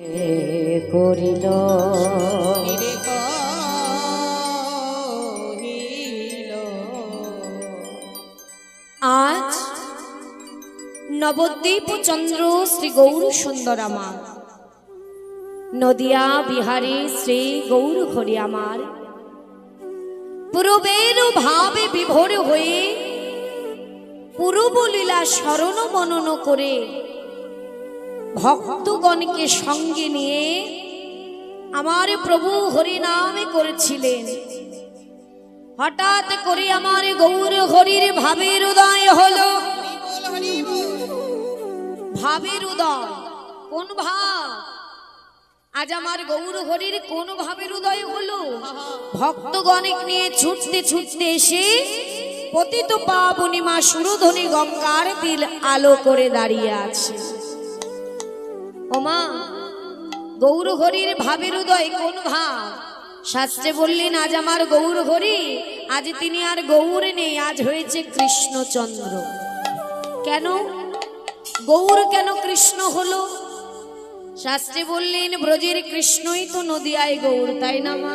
করিল আজ নবদ্বীপ চন্দ্র শ্রী গৌর সুন্দর আমার নদিয়া বিহারে শ্রী গৌর হরি আমার পূর্বের ভাবে বিভোর হয়ে পূর্বলীলা স্মরণ মনন করে ভক্তগণকে সঙ্গে নিয়ে আমার প্রভু হরি নামে করেছিলেন। হঠাৎ করে আমার গৌর হরির ভাবের উদয় হলো। ভাবের উদয় কোন ভাব? আজ আমার গৌর হরির কোন ভাবের উদয় হলো? ভক্তগণকে নিয়ে ছুটতে ছুটতে এসে পতিত পাবনী মা সুরধনী গঙ্গার তীর আলো করে দাঁড়িয়ে আছে। ওমা, গৌর হরির ভাবের উদয় কোন ভাব? শাস্ত্রে বললেন আজ আমার গৌর হরি, আজ তিনি আর গৌর নেই, আজ হয়েছে কৃষ্ণচন্দ্র। কেন গৌর, কেন কৃষ্ণ হলো? শাস্ত্রে বললেন ব্রজের কৃষ্ণই তো নদিয়ায় গৌর, তাই না মা?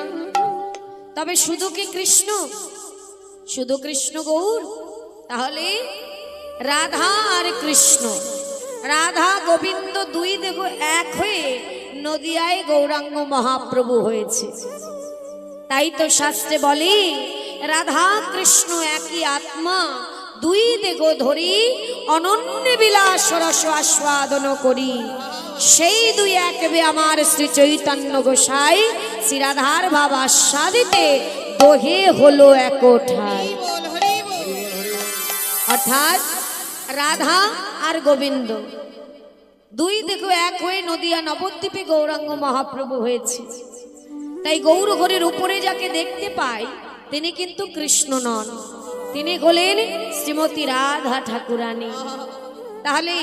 তবে শুধু কি কৃষ্ণ? শুধু কৃষ্ণ গৌর? তাহলে রাধা আর কৃষ্ণ, রাধা গোবিন্দ দুই দেহ এক হয়ে নদিয়ায় গৌরাঙ্গ মহাপ্রভু হয়েছে। তাই তো শাস্ত্রে বলে রাধা কৃষ্ণ একই আত্মা, দুই দেহ ধরি অনন্য বিলাস রস আস্বাদন করি। সেই দুই একবে আমার শ্রী চৈতন্য গোসাই শ্রী রাধার ভাব আস্বাদিতে দোহে হলো একঠাই। অর্থাৎ রাধা আর গোবিন্দ দুই দেখো এক হয়ে নদিয়া নবদ্বীপে গৌরাঙ্গ মহাপ্রভু হয়েছে। তাই গৌর হরির উপরে যাকে দেখতে পাই তিনি কিন্তু কৃষ্ণ নন, তিনি হলেন শ্রীমতী রাধা ঠাকুরানী। তাহলে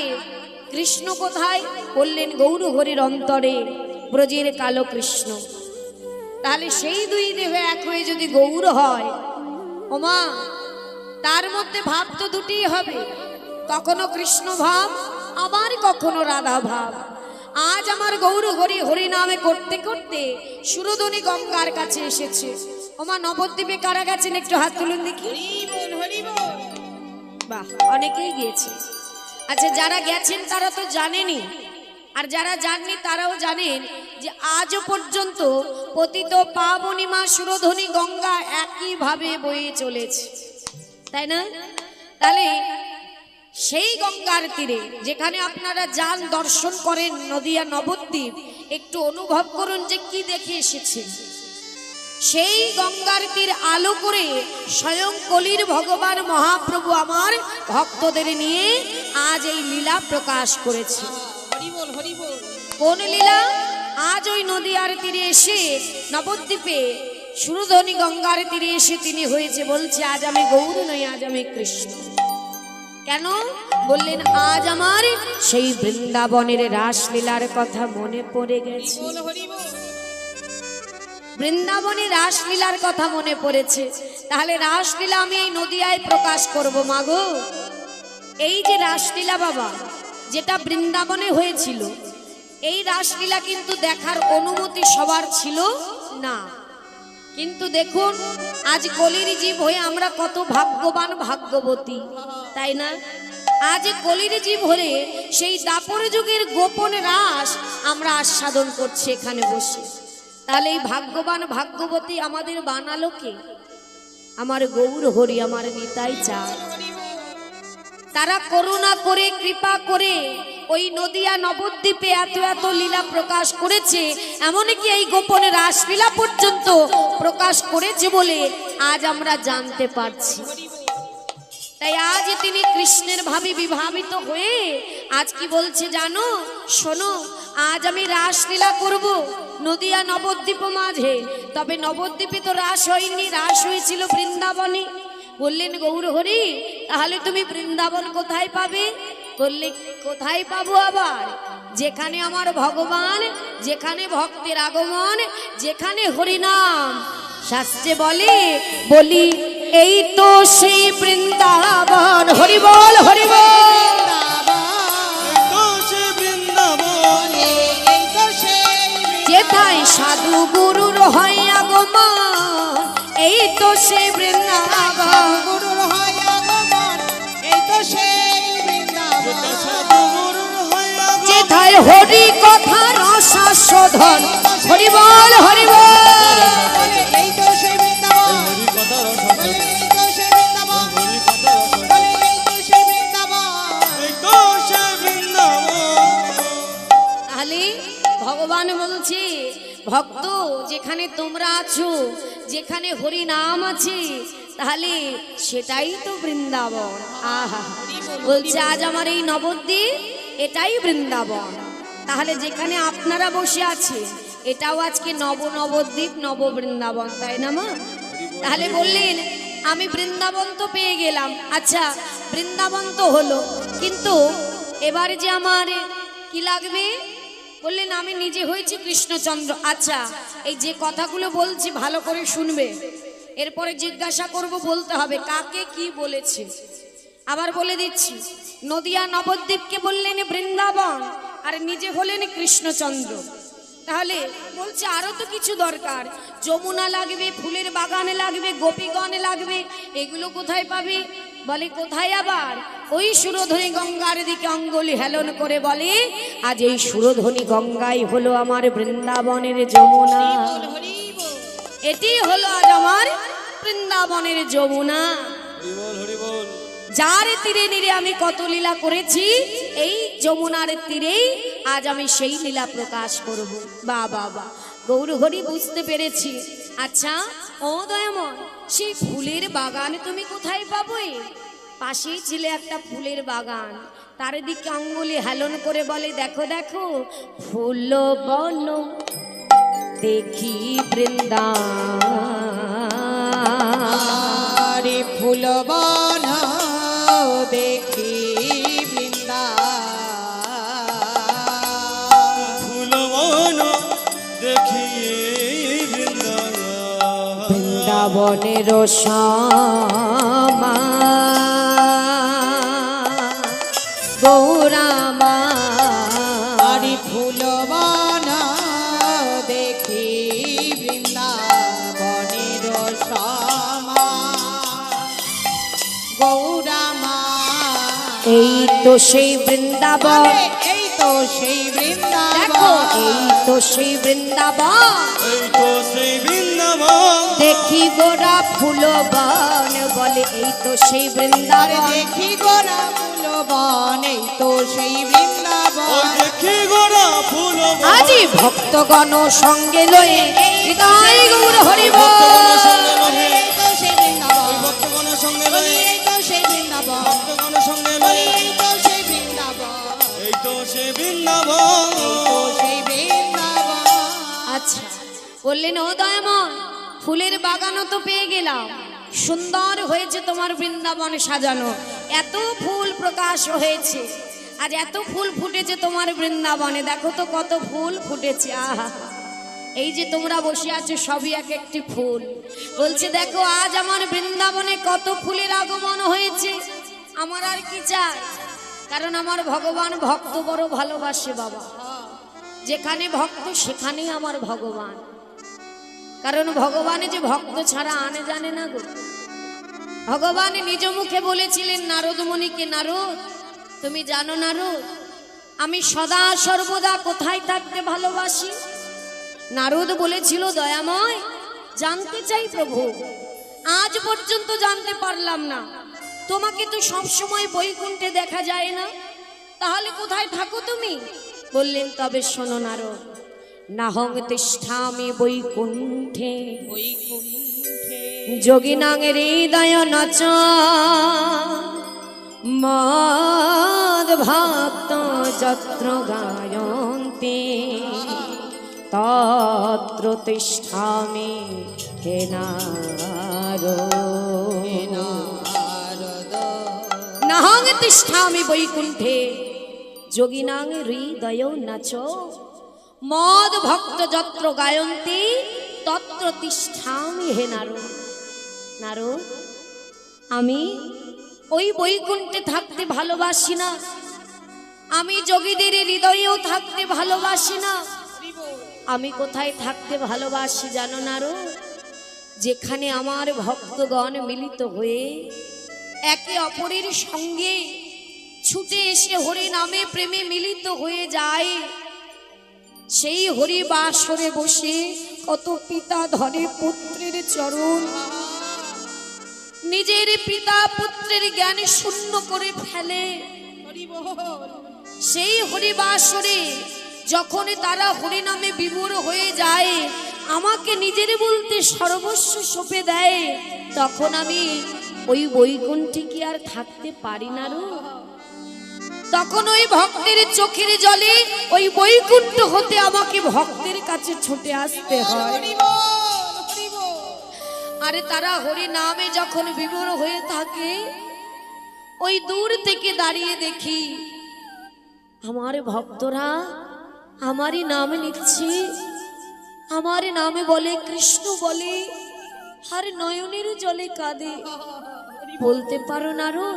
কৃষ্ণ কোথায়? বললেন গৌর হরির অন্তরে, ব্রজের কালো কৃষ্ণ। তাহলে সেই দুই দেহ এক হয়ে যদি গৌর হয়, ওমা, তার মধ্যে ভাব তো দুটি হবে, কখনো কৃষ্ণ ভাব আবার কখনো রাধা ভাব। আজ আমার গৌর হরি হরি নামে করতে করতে সুরধনী গঙ্গার কাছে এসেছে। ওমা, নবদ্বীপে কারা গেছেন একটু হাত তুলুন দেখি। বাহ, অনেকেই গিয়েছে। আচ্ছা, যারা গেছেন তারা তো জানেনই, আর যারা জাননি তারাও জানেন যে আজও পর্যন্ত পতিত পাবনী মা সুরধনী গঙ্গা একইভাবে বয়ে চলেছে, তাই না? তাহলে সেই গঙ্গার তীরে যেখানে আপনারা যান, দর্শন করেন নদিয়া নবদ্বীপ, একটু অনুভব করুন যে কি দেখে এসেছেন। সেই গঙ্গার তীর আলো করে স্বয়ং কলির ভগবান মহাপ্রভু আমার ভক্তদের নিয়ে আজ এই লীলা প্রকাশ করেছে। কোন লীলা? আজ ওই নদিয়ার তীরে এসে নবদ্বীপে সুরধনী গঙ্গার তীরে এসে তিনি হয়েছে, বলছে আজ আমি গৌর নই, আজ আমি কৃষ্ণ। কেন? বললেন আজ আমার সেই বৃন্দাবনের রাসলীলার কথা মনে পড়ে গেছে। বৃন্দাবনের রাসলীলার কথা মনে পড়েছে। তাহলে রাসলীলা আমি এই নদিয়ায় প্রকাশ করব মাগো। এই যে রাসলীলা বাবা, যেটা বৃন্দাবনে হয়েছিল, এই রাসলীলা কিন্তু দেখার অনুমতি সবার ছিল না। কিন্তু দেখুন আজ কলির জীব হয়ে আমরা কত ভাগ্যবান, ভাগ্যবতী, তাই না? আজ কলির জীব হলে সেই দাপর যুগের গোপন রাস আমরা আস্বাদন করছি এখানে বসে। তাহলে এই ভাগ্যবান, ভাগ্যবতী আমাদের বানালো কে? আমার গৌর হরি, আমার নিতাই চাঁদ। তারা করুণা করে, কৃপা করে ওই নদিয়া নবদ্বীপে এত এত লীলা প্রকাশ করেছে, এমনকি এই গোপনে রাসলীলা পর্যন্ত প্রকাশ করেছে বলে আজ আমরা জানতে পারছি। তাই আজ তিনি কৃষ্ণের ভাবে বিভাবিত হয়ে আজ কি বলছে জানো? শোনো, আজ আমি রাসলীলা করব নদিয়া নবদ্বীপ মাঝে। তবে নবদ্বীপে তো রাস হয়নি, রাস হয়েছিল বৃন্দাবনে। বললেন গৌর হরি, তাহলে তুমি বৃন্দাবন কোথায় পাবে? বললে কোথায় পাবো আবার? যেখানে আমার ভগবান, যেখানে ভক্তের আগমন, যেখানে হরিনাম। শাস্ত্রে বলে, বলি এই তো সেই বৃন্দাবন। হরি বল, হরি বল। বৃন্দাবন, এই তো সেই হয় সাধু গুরুর হয় আগমন, এই তো সে বৃন্দাবন। গুরুর হয় আগমন, এই তো সেই বৃন্দাবন। যেথায় হরি কথা রসাস্বাদন, হরি বল হরি বল। এই তো সেই বৃন্দাবন, এই তো সেই বৃন্দাবন, এই তো সেই বৃন্দাবন। তাহলে ভগবান বলছে ভক্ত যেখানে তোমরা আছো, যেখানে হরি নাম আছে, তাহলে সেটাই তো বৃন্দাবন। আহা, বলছে আজ আমার এই নবদ্বীপ এটাই বৃন্দাবন। তাহলে যেখানে আপনারা বসে আছে এটাও আজকে নবদ্বীপ নব বৃন্দাবন, তাই না মা? তাহলে বললেন আমি বৃন্দাবন তো পেয়ে গেলাম, আচ্ছা বৃন্দাবন তো হলো, কিন্তু এবারে যে আমার কি লাগবে? বললেন আমি নিজে হয়েছি কৃষ্ণচন্দ্র। আচ্ছা এই যে কথাগুলো বলছি ভালো করে শুনবে, এরপরে জিজ্ঞাসা করব, বলতে হবে কাকে কি বলেছে। আবার বলে দিচ্ছি, নদিয়া নবদ্বীপকে বললেন বৃন্দাবন, আর নিজে হলেন কৃষ্ণচন্দ্র। তাহলে বলছে আরো তো কিছু দরকার, যমুনা লাগবে, ফুলের বাগানে লাগবে, গোপীগণ লাগবে, এগুলো কোথায় পাবে? বলে কোথায়? আবার ওই সুরধনী গঙ্গার দিকে অঙ্গুলি হেলন করে বলে আজ এই সুরধনী গঙ্গাই হলো আমার বৃন্দাবনের যমুনা। এটি হলো আজ আমার বৃন্দাবনের যমুনা, যার তীরে নীরে আমি কত লীলা করেছি, এই যমুনার তীরেই আজ আমি সেই লীলা প্রকাশ করব। বা বাবা গৌর হরি বুঝতে পেরেছি। আচ্ছা ও দয়াময়, সেই ফুলের বাগান তুমি কোথায় পাবে? পাশেই ছিল একটা ফুলের বাগান, তার দিকে আঙ্গুলি হেলন করে বলে দেখো দেখো ফুল বন দেখি বৃন্দাবন, ফুল বন দেখি বৃন্দাবন, ফুল বন দেখি বৃন্দাবনের শ্যামা গৌরামা, ফুল বন দেখি বৃন্দাবনের শ্যামা গৌরামা। এই তো সেই বৃন্দাবন, এই তো সেই বৃন্দাবন, দেখো এই তো সেই বৃন্দাবন, এই তো সেই বৃন্দাবন দেখি গোরা ফুলবন, বলে এই তো সেই বৃন্দাবন, দেখি গোরা ফুল বন, এই তো সেই বৃন্দাবন, দেখি গোরা ফুল আজি ভক্তগণ সঙ্গে লয়ে হৃদয় গৌর হরি বল। এই তো সেই বৃন্দাবন, ভক্তগণের সঙ্গে রয়ে এই তো সেই বৃন্দাবন, ভক্তগণের সঙ্গে রয়ে এই তো সেই বৃন্দাবন, এই তো সেই বৃন্দাবন, এই তো সেই বৃন্দাবন। আচ্ছা বললেন ও দয়াময়, ফুলের বাগানও তো পেয়ে গেলাম, সুন্দর হয়েছে তোমার বৃন্দাবন সাজানো, এত ফুল প্রকাশ হয়েছে, আজ এত ফুল ফুটেছে তোমার বৃন্দাবনে, দেখো তো কত ফুল ফুটেছে। আহা, এই যে তোমরা বসে আছো সবই এক একটি ফুল। বলছে দেখো আজ আমার বৃন্দাবনে কত ফুলের আগমন হয়েছে, আমার আর কি চাই? কারণ আমার ভগবান ভক্ত বড় ভালোবাসে বাবা, যেখানে ভক্ত সেখানেই আমার ভগবান। কারণ ভগবানে যে ভক্ত ছাড়া আনে জানে না গো। ভগবান নিজ মুখে বলেছিলেন নারদ মুনিকে, নারদ তুমি জানো নারদ আমি সদা সর্বদা কোথায় থাকতে ভালোবাসি? নারদ বলেছিল দয়াময় জানতে চাই প্রভু, আজ পর্যন্ত জানতে পারলাম না, তোমাকে তো সবসময় বৈকুণ্ঠে দেখা যায় না, তাহলে কোথায় থাকো তুমি? বললেন তবে শোনো নারদ, নাহং তিষ্ঠামি বৈকুণ্ঠে যোগিনাং হৃদয় নচ মদ ভক্ত যত্র গায়ন্তি তত্র তিষ্ঠামি হে নারদ। নাহং তিষ্ঠামি বৈকুণ্ঠে যোগিনাং হৃদয় নচ মদ ভক্ত যত্র গায়ন্তি তত্র তিষ্ঠামি হে নারদ। নারদ আমি ওই বৈকুণ্ঠে থাকতে ভালোবাসি না, আমি যোগীদের হৃদয়েও থাকতে ভালোবাসি না, আমি কোথায় থাকতে ভালোবাসি জানো না রো? যেখানে আমার ভক্তগণ মিলিত হয়ে একে অপরের সঙ্গে ছুটে এসে হরি নামে প্রেমে মিলিত হয়ে যায়, সেই হরি বাসরে বসে কত পিতা ধরে পুত্রের চরণ, নিজের পিতা পুত্রের জ্ঞান শূন্য করে ফেলে। সেই হরি বাসরে যখন তারা হরি নামে বিমূঢ় হয়ে যায়, আমাকে নিজের বলতে সর্বস্ব সঁপে দেয়, তখন আমি ওই বৈকুণ্ঠে কি আর থাকতে পারি না রো? তখন ওই ভক্তের চোখের জলে ওই বৈকুণ্ঠ হতে আমাকে ভক্তের কাছে ছুটে আসতে হয়। আরে তারা হরি নামে যখন বিমূঢ় হয়ে থাকে, ওই দূর থেকে দাঁড়িয়ে দেখি আমার ভক্তরা আমারই নাম নিচ্ছে, আমার নামে বলে কৃষ্ণ বলে, আর নয়নের জলে কাঁদে। বলতে পারো না রো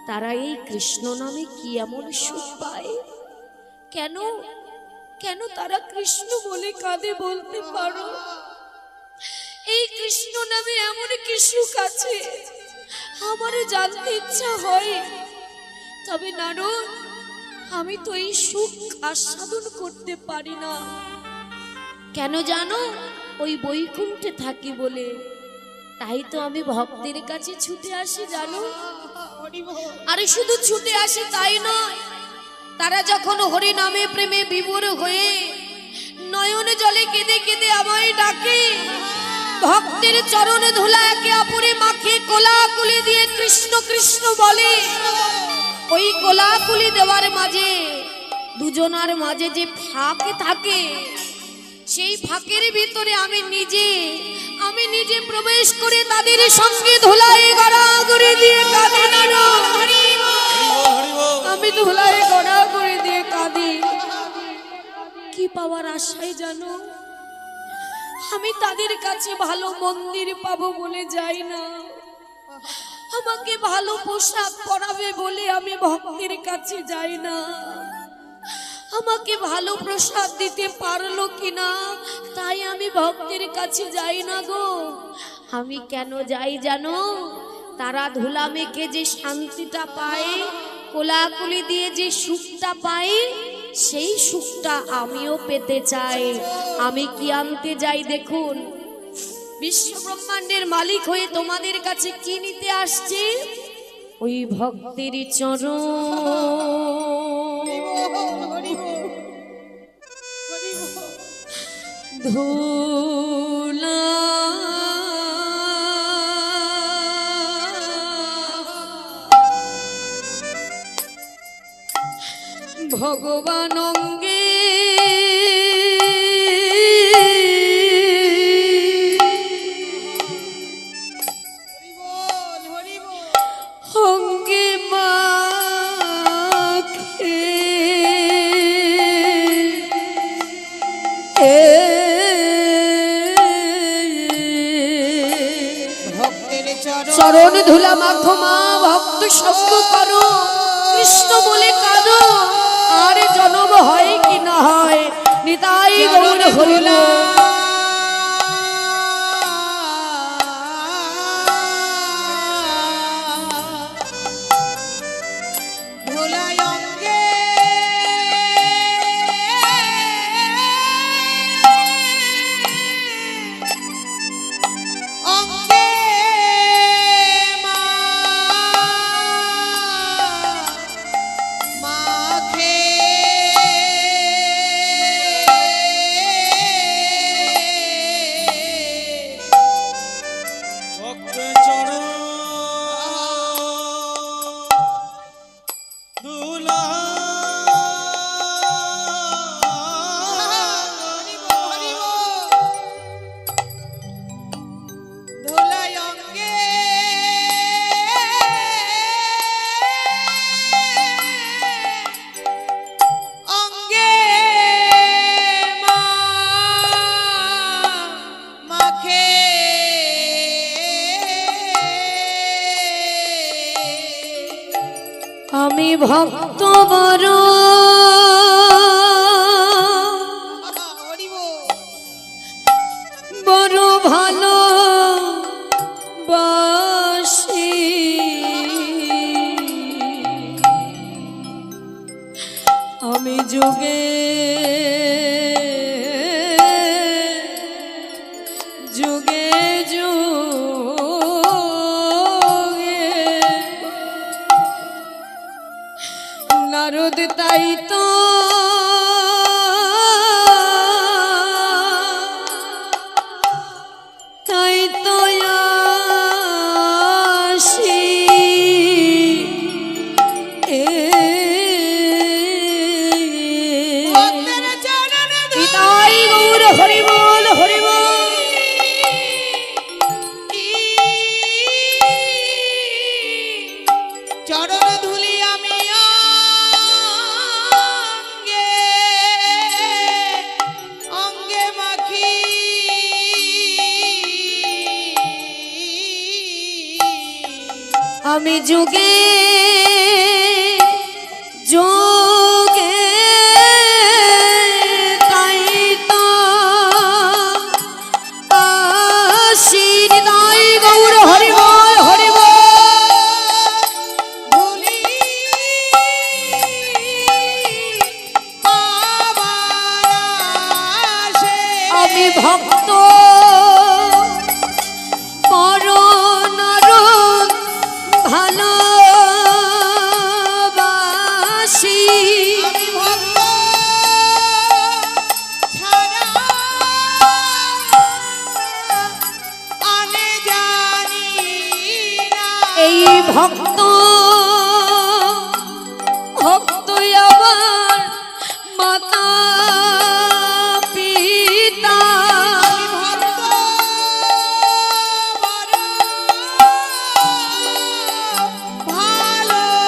তারা এই কৃষ্ণ নামে কি এমন সুখ পায়? কেন কেন তারা কৃষ্ণ বলে কাঁদে বলতে পারো? এই কৃষ্ণ নামে এমন কি সুখ আছে আমারও জানতে ইচ্ছা হয়। তবে নারদ, আমি তো এই সুখ আস্বাদন করতে পারি না। কেন জানো? ওই বৈকুণ্ঠে থাকি বলে। তাই তো আমি ভক্তের কাছে ছুটে আসি জানো। আরে শুধু ছুটে আসি তাই নয়, তারা যখন হরি নামে প্রেমে বিমূঢ় হয়ে নয়নে জলে কেঁদে কেঁদে আমায় ডাকে, ভক্তের চরণে ধুলা একে অপরে মাখে কোলাকুলি দিয়ে কৃষ্ণ কৃষ্ণ বলে, ওই কোলাকুলি দেওয়ার মাঝে দুজনার মাঝে যে ফাঁক থাকে, সেই ফাঁকের ভিতরে আমি নিজে প্রবেশ করে তাদের সঙ্গে ধুলায় গড়াগড়ি দিয়ে কাঁদি না রো। আমি ধুলায় গড়াগড়ি দিয়ে কাঁদি। কি পাওয়ার আশায় জানো? আমি তাদের কাছে ভালো মন্দির পাবো বলে যাই না, আমাকে ভালো পোশাক পরাবে বলে আমি ভক্তের কাছে যাই না, আমাকে ভালো প্রসাদ দিতে পারলো কিনা তাই আমি ভক্তের কাছে যাই না গো। আমি কেন যাই জানো? তারা ধুলা মেখে যে শান্তিটা পায়, কোলাকুলি দিয়ে যে সুখটা পায়, সেই সুখটা আমিও পেতে চাই। আমি কি আনতে যাই দেখুন, বিশ্ব ব্রহ্মাণ্ডের মালিক হয়ে তোমাদের কাছে কি নিতে আসছে? ওই ভক্তের চরণ ধুলা ভগবান অঙ্গে অঙ্গে মাখে চরণ ধুলা মাখো মা, ভক্ত সঙ্গ করো, কৃষ্ণ বলে কাঁদো, আর জনম হয় কি না হয় নিতাই গৌর হরিল। আমি ভক্ত বড় ভালো বাসি আমি যুগে যুগে যুগে নারদ তাই তো তাই তো আসি ভক্তের চরণে পিতাই গৌর হরি বল হরি বল। চরণ ধুলি আমি অঙ্গে অঙ্গে মাখি আমি যুগে যুগে তাই তো আসি নিতাই গৌর হরি বল হরি বল। ধুলি পাবার আসে আমি ভক্ত পরনারণ ভালোবাসি আমি ভক্ত ছাড়া আনে জানি না এই ভক্ত ভক্ত আমার মাতা পিতা আমি ভক্ত বড়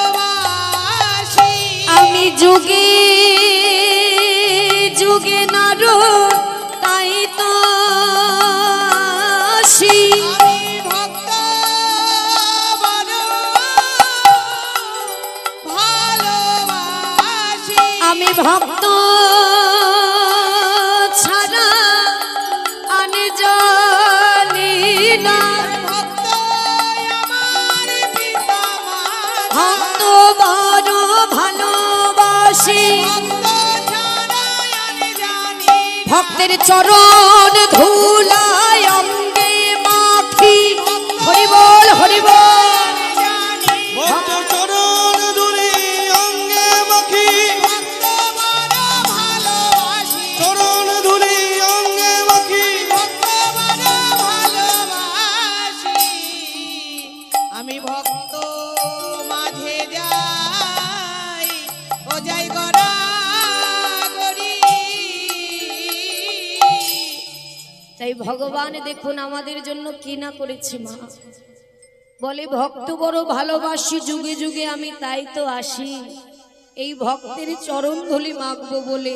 ভালোবাসি আমি যুগে যুগে নারদ তাই তো আসি আমি ভক্ত বড় ভালোবাসি আমি ভক্ত ছাড়া আনে জানি না ভক্ত আমার পিতা মাতা ভক্ত বড় ভালোবাসি ভক্ত ছাড়া আনে জানি না ভক্তের চরণ ধুলায় অঙ্গে মাখি হরি বল হরি বল। জানি ভক্তের চরণ ধুলি অঙ্গে মাখি ভক্ত বড় ভালোবাসি চরণ ধুলি অঙ্গে মাখি ভক্ত বড় ভালোবাসি আমি ভক্ত মাঝে যাই ও যাই গড়া গড়ি তাই ভগবান দেখুন আমাদের জন্য কি না করেছে মা বলে ভক্ত বড় ভালোবাসি যুগে যুগে আমি তাই তো আসি এই ভক্তের চরণ ধুলি মাখবো বলে।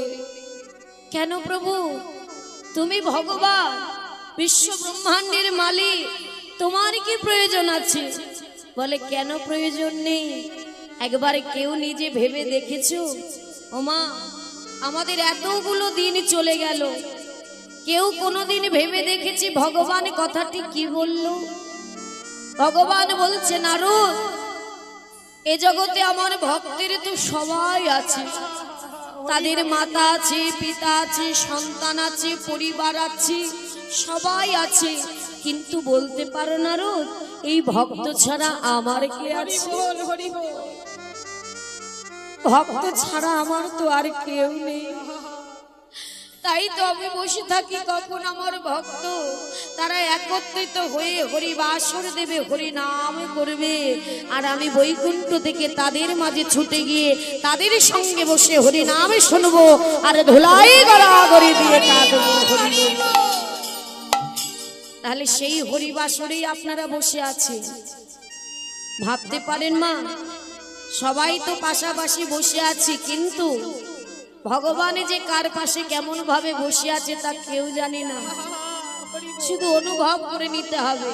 কেন প্রভু তুমি ভগবান বিশ্ব ব্রহ্মাণ্ডের মালিক তোমার কি প্রয়োজন আছে বলে কেন প্রয়োজন নেই একবার কেউ নিজে ভেবে দেখেছো ওমা আমাদের এতগুলো দিন চলে গেল কেউ কোনোদিন ভেবে দেখেছি ভগবান কথাটি কি বলল ভগবান বলছে নারদ এ জগতে আমার ভক্তের তো সবাই আছে তাদের মাতা আছে পিতা আছে সন্তান আছে পরিবার আছে সবাই আছে কিন্তু বলতে পারো নারদ এই ভক্ত ছাড়া আমার কে আছে ভক্ত ছাড়া আমার তো আর কেউ নেই তাই তো আমি বসে থাকি কখন আমার ভক্ত তারা একত্রিত হয়ে হরি বাসর দেবে হরি নাম করবে আর আমি বৈকুণ্ঠ থেকে তাদের মাঝে ছুটে গিয়ে তাদের সঙ্গে বসে হরি নামে শুনবো আর ধুলাই গড়াগড়ি দিয়ে কাঁদবো হরি বল। তাহলে সেই হরি বাসরেই আপনারা বসে আছেন ভাবতে পারেন মা সবাই তো পাশাপাশি বসে আছি কিন্তু ভগবান যে কার পাশে কেমন ভাবে বসে আছে তা কেউ জানে না শুধু অনুভব করে নিতে হবে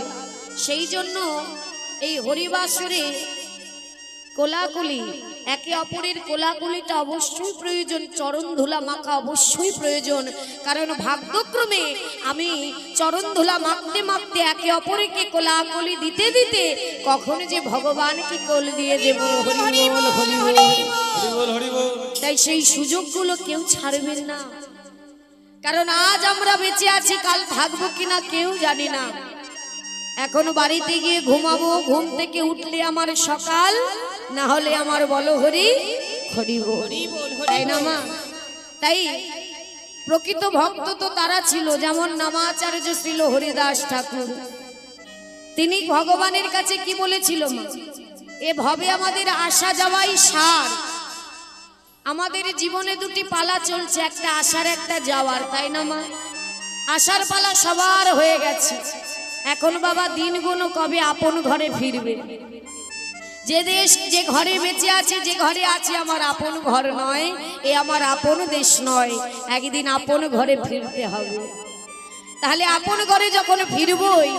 সেই জন্য এই হরিবাসরে কোলাকুলি, একে অপরের কোলাকুলিটা অবশ্যই প্রয়োজন, চরণ ধুলা মাখা অবশ্যই প্রয়োজন। কারণ ভাগ্যক্রমে আমি চরণ ধুলা মাখতে মাখতে একে অপরকে কোলাকুলি দিতে দিতে কখন যে ভগবানকে কোল দিয়ে দেব। হরি বল, হরি বল। হরি বল, হরি বল। তাই সেই সুযোগগুলো কেউ ছাড়বেন না, কারণ আজ আমরা বেঁচে আছি, কাল থাকবো কিনা কেউ জানি না। এখন বাড়িতে গিয়ে ঘুমাবো, ঘুম থেকে উঠলে আমার সকাল, না হলে আমার বলো হরি হরি বল, তাই না মা? তাই প্রকৃত ভক্ত তো তারা ছিল, যেমন নামাচার্য শ্রীল হরিদাস ঠাকুর। তিনি ভগবানের কাছে কি বলেছিল? মা, এ ভবে আমাদের আসা যাওয়াই সার। আমাদের জীবনে দুটি পালা চলছে, একটা আসার একটা যাওয়ার, তাই না মা? আসার পালা সবার হয়ে গেছে, এখন বাবা দিন গুনো কবে আপন ঘরে ফিরবে। যে দেশ, যে ঘরে বেঁচে আছে, যে ঘরে আছে আমার আপন ঘর নয়, এ আমার আপন দেশ নয়, একদিন আপন ঘরে ফিরতে হবে। তাহলে আপন ঘরে যখন ফিরবই,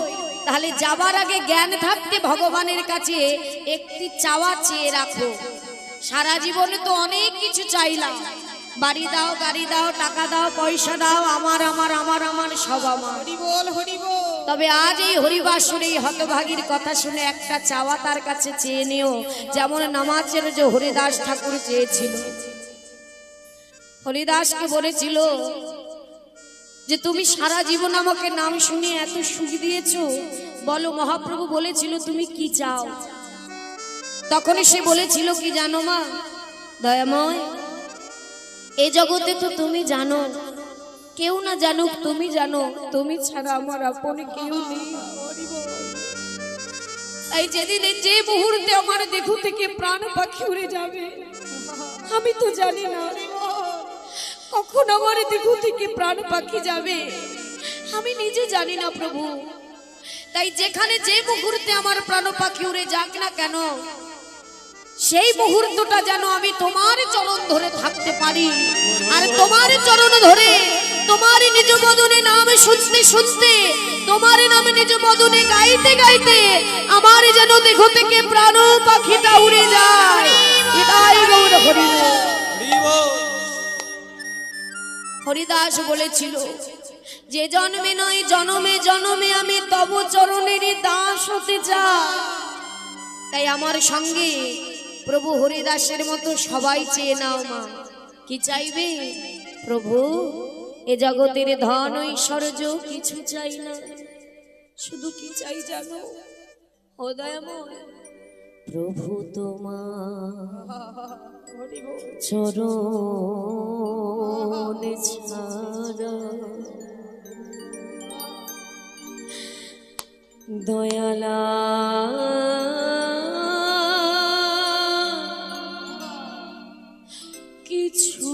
তাহলে যাবার আগে জ্ঞান থাকতে ভগবানের কাছে একটি চাওয়া চেয়ে রাখো। সারা জীবনে তো অনেক কিছু চাইলাম, বাড়ি দাও, গাড়ি দাও, টাকা দাও, পয়সা দাও, আমার আমার আমার আমার সব আমার। তবে আজ এই হরিবাসুর এই হতভাগীর কথা শুনে একটা চাওয়া তার কাছে চেয়ে নিও, যেমন নামাজের যে হরিদাস ঠাকুর চেয়েছিল। হরিদাসকে বলেছিল যে তুমি সারা জীবন আমাকে নাম শুনিয়ে এত সুখ দিয়েছো, বলো মহাপ্রভু বলেছিল তুমি কি চাও? তখন সে বলেছিল কি জানো মা? দয়াময়, এই জগতে তো তুমি জানো, কেউ না জানুক তুমি জানো, তুমি ছাড়া আমার আপন কেউ নেই। তাই যেদিনে যে মুহূর্তে আমার দেহ থেকে প্রাণ পাখি উড়ে যাবে, আমি তো জানি না কখন আমার দেহ থেকে প্রাণ পাখি যাবে, আমি নিজে জানি না প্রভু। তাই যেখানে যে মুহূর্তে আমার প্রাণ পাখি উড়ে যাক না কেন, সেই মুহূর্তটা যেন আমি তোমার চরণ ধরে থাকতে পারি, আর তোমার চরণ ধরে তোমার নিজ বদনে নাম শুনতে শুনতে, তোমার নামে নিজ বদনে গাইতে গাইতে আমার যেন দেহ থেকে প্রাণ পাখিটা উড়ে যায়। এটাই গৌর হরি বল। হরিদাস বলেছিল যে জন্মে নয় জনমে জনমে আমি তব চরণেরই দাস হতে চাই। তাই আমার সঙ্গে প্রভু হরিদাসের মতো সবাই চেয়ে নাও মা। কি চাইবে? প্রভু, এ জগতের ধন ঐশ্বর্য কিছু চাই না, শুধু কি চাই জানো? ও দয়াময়, প্রভু তোমার চরণে ছাড়া দয়ালা কিছু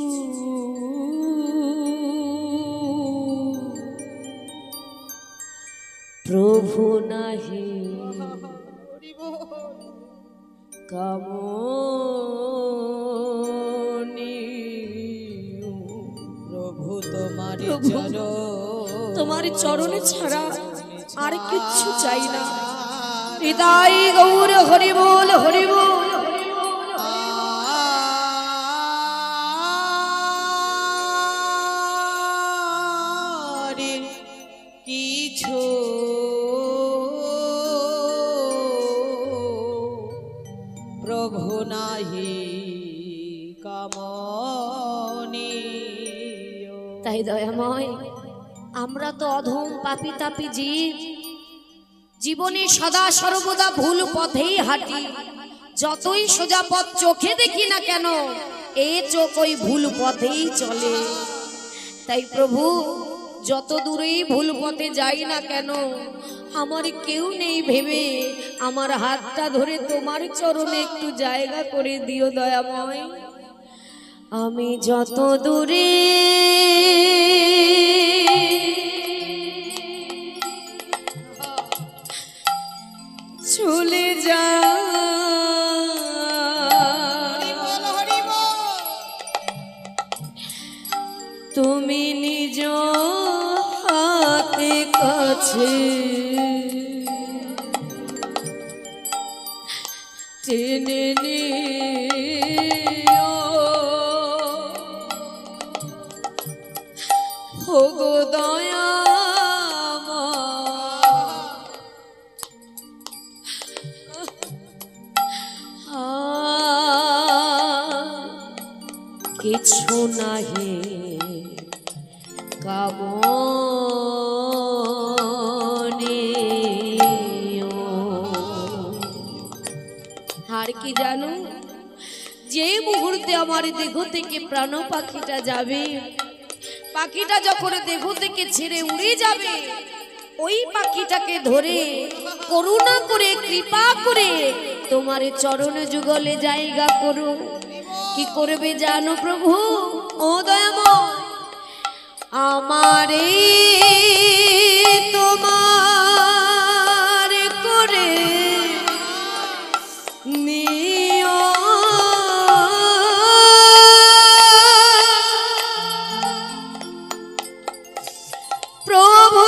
প্রভু নাহি কামনি। প্রভু তোমার চরণে ছাড়া আর কিচ্ছু চাই না। হৃদয় গৌর হরি বল, হরি বল। কিছু প্রভু নাহি কামনি। তাই দয়াময়, আমরা তো অধম পাপী তাপী জীব, জীবনে সদা সর্বদা ভুল পথেই হাঁটি। যতই সোজা পথ চোখে দেখি না কেন, এ চোখ ওই ভুল পথেই চলে। তাই প্রভু, যত দূরেই ভুল পথে যাই না কেন, আমার কেউ নেই ভেবে আমার হাতটা ধরে তোমার চরণে একটু জায়গা করে দিও দয়াময়। আমি যত দূরে চলে যা, তুমি নিজ হাতে কাছে জেনে নিও ওগো কিছু নাহি কামনে আর কি জানো, যে মুহূর্তে আমার দেহ থেকে প্রাণ পাখিটা যাবে, পাখিটা যখন দেহ থেকে ছেড়ে উড়ে যাবে, ওই পাখিটাকে ধরে করুণা করে কৃপা করে তোমার চরণ যুগলে জায়গা করো। কি করবে জানো প্রভু? ও দয়াময়, আমারে তোমার করে নিও প্রভু,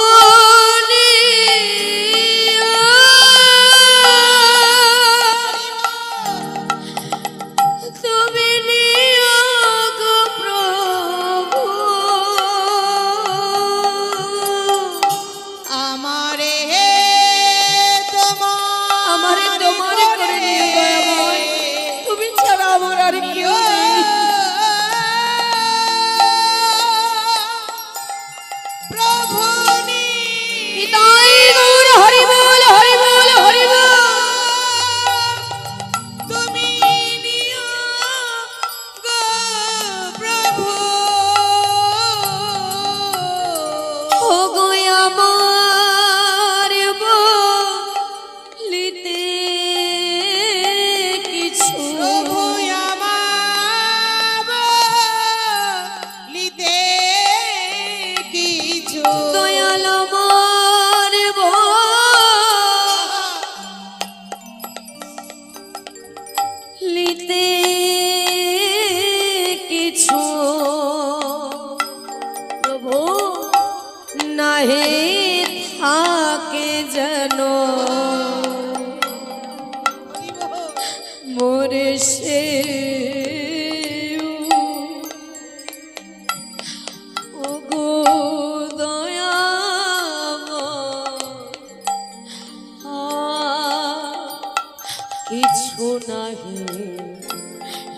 কিছু নাহি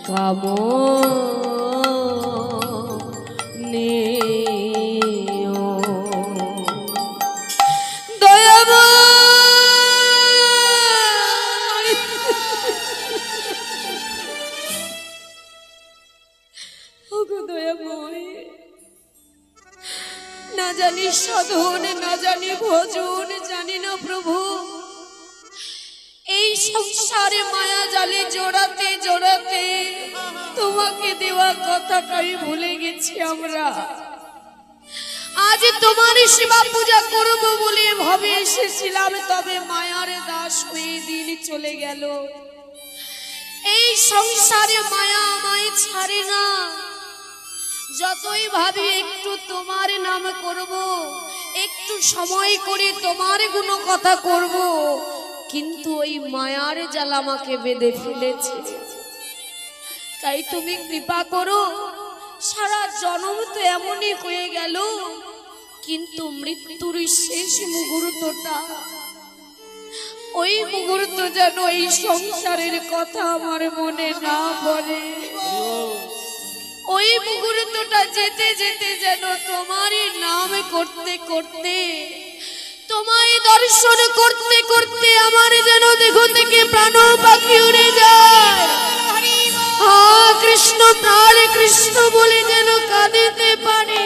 কামনে না জানি সাধন, না জানি ভজন, জানি না প্রভু, এই সংসারে মায়া জালে জড়াতে জড়াতে তোমাকে দেওয়া কথাটাই ভুলে গেছি আমরা। আজ তোমার সেবা পূজা করব বলে ভাবে এসেছিলাম, তবে মায়ার দাস হয়ে দিন চলে গেল। এই সংসারে মায়া আমায় ছাড়ে না। যতই ভাবি একটু তোমার নাম করব, একটু সময় করে তোমার গুণ কথা করব, কিন্তু ওই মায়ার জাল আমাকে বেঁধে ফেলেছে। তাই তুমি কৃপা করো। সারা জন্ম তো এমনই হয়ে গেল, কিন্তু মৃত্যুর শেষ মুহূর্তটা, ওই মুহূর্ত যেন এই সংসারের কথা আমার মনে না পড়ে। ওই মুহূর্তটা যেতে যেতে যেন তোমারই নাম করতে করতে, তোমায় দর্শন করতে করতে আমার যেন দেহ থেকে প্রাণ পাখি উড়ে যায়। হ্যাঁ কৃষ্ণ, প্রাণ কৃষ্ণ বলে যেন কাঁদিতে পারে।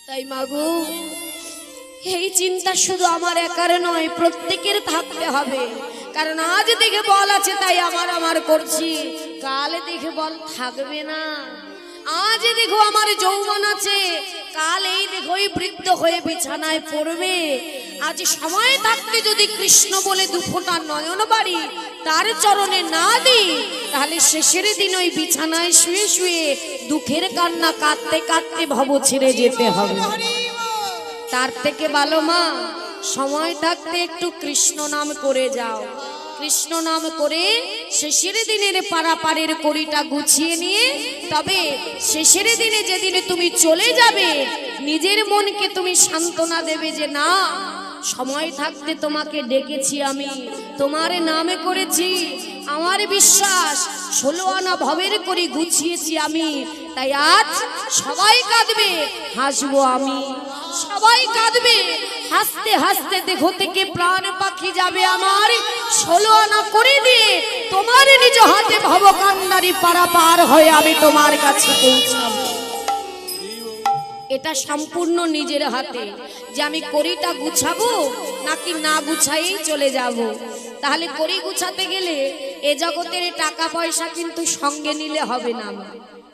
তাই মাগো, এই চিন্তা শুধু আমার একার নয়, প্রত্যেকের থাকতে হবে। কারণ আজ দেখে বল আছে তাই আমার আমার করছি, কাল দেখে বল থাকবে না। আজ দেখো আমার যৌবন আছে, কাল এই দেখো বৃদ্ধ হয়ে বিছানায় পড়বে। আজ সময় থাকতে যদি কৃষ্ণ বলে দু ফোঁটা নয়ন বাড়ি তার চরণে না দিই, তাহলে শেষের দিন ওই বিছানায় শুয়ে শুয়ে দুঃখের কান্না কাঁদতে কাঁদতে ভব ছেড়ে যেতে হবে। তার থেকে ভালো মা সময় থাকতে একটু কৃষ্ণ নাম করে যাও। কৃষ্ণ নাম করে শেষের দিনের পারাপারের কড়িটা গুছিয়ে নিয়ে তবে শেষের দিনে যেদিন তুমি চলে যাবে নিজের মনকে তুমি সান্ত্বনা দেবে যে না, সময় থাকতে তোমাকে ডেকেছি, আমি তোমার নামে করেছি, আমার বিশ্বাস 16 আনা ভবের করে গুছিয়েছি আমি, তাই আজ সবাই কাঁদবে হাসবো আমি, সবাই কাঁদবে হাসতে হাসতে দেহ থেকে প্রাণ পাখি যাবে আমার, 16 আনা করে দিয়ে তোমার নিজ হাতে ভবকান্ডারি পারাপার হয়ে আমি তোমার কাছে পৌঁছাবো। এটা সম্পূর্ণ নিজের হাতে যে আমি কড়িটা গুছাবো নাকি না গুছাই চলে যাব। তাহলে কড়ি গুছাতে গেলে এ জগতের টাকা পয়সা কিন্তু সঙ্গে নিলে হবে না,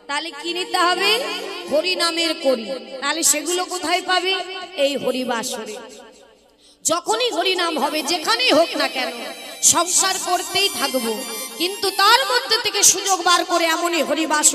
তাহলে কি নিতে হবে? হরি নামের কড়ি। তাহলে সেগুলো কোথায় পাবে? এই হরিবাসরে। যখনই হরি নাম হবে যেখানেই হোক না কেন সংসার করতেই থাকবো, কিন্তু তার মধ্যে থেকে সুযোগ বার করে এমনই হরিবাস